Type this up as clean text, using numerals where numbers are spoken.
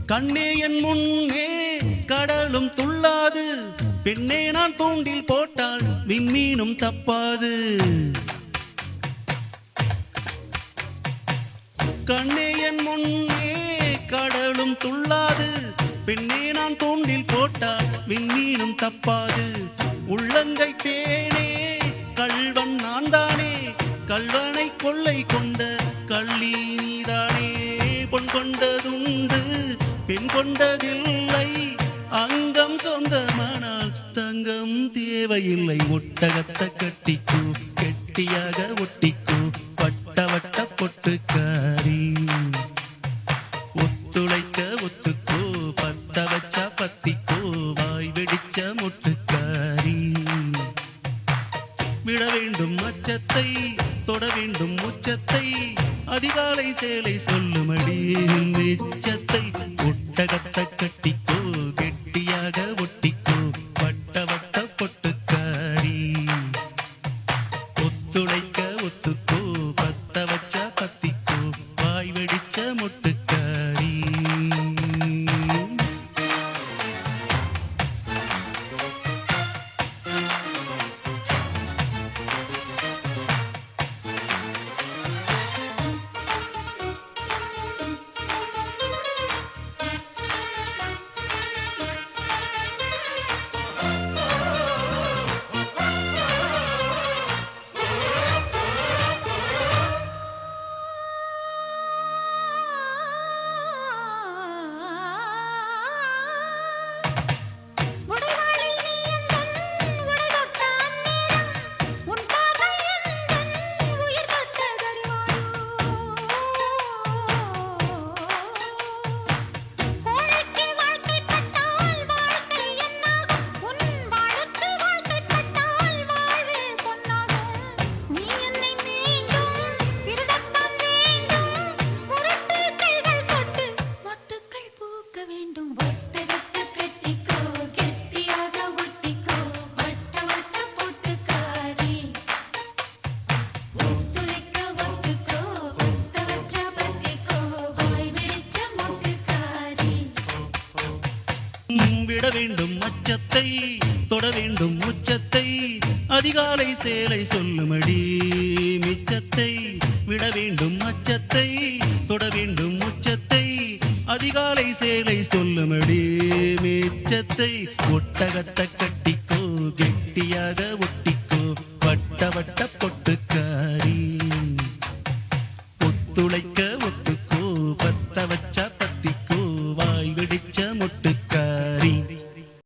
கண்ணே என் முன்னே கடலும் துள்ளாது, பெண்ணே நான் தூண்டில் போட்டால் விண்மீனும் தப்பாது. கண்ணே என் முன்னே கடலும் துள்ளாது, பெண்ணே நான் தூண்டில் போட்டால் விண்மீனும் தப்பாது. உள்ளங்கை தேனே கள்வன் நான் தானே, கள்வனை கொள்ளை கொண்ட கள்ளி நீதானே. பொன் கொண்டதுண்டு பெண் கொண்டதில்லை, அங்கம் சொந்தமானால் தங்கம் தேவையில்லை. ஒட்டகத்தை கட்டிக்கோ கெட்டியாக ஒட்டிக்கோ வட்ட வட்ட பொட்டுக்காரி. ஒத்துழைக்க ஒத்துக்கோ பத்த வச்சா பத்திக்கோ வாய் வெடிச்ச முட்டுக்காரி. விட வேண்டும் அச்சத்தை தொட வேண்டும் உச்சத்தை, அதிகாலை சேலை சொல்லுமடி நிச்சத்தை. ஒட்டகத்தை கட்டிக்கோ கெட்டியாக ஒட்டிக்கோ வட்ட வட்ட பொட்டுக்காரி. ஒத்துழைக்க ஒத்துக்கோ பத்த வச்ச பத்திக்கோ வாய் வெடிச்ச முட்டுக்காரி. விட வேண்டும் அச்சத்தை தொட வேண்டும் உச்சத்தை, அதிகாலை சேலை சொல்லுமடி மிச்சத்தை. விட வேண்டும் அச்சத்தை தொட வேண்டும் உச்சத்தை, அதிகாலை சேலை சொல்லுமடி மிச்சத்தை. ஒட்டகத்தை கட்டிக்கோ கெட்டியாக ஒட்டிக்கோ வட்ட வட்ட பொட்டுக்காரி. ஒத்துழைக்க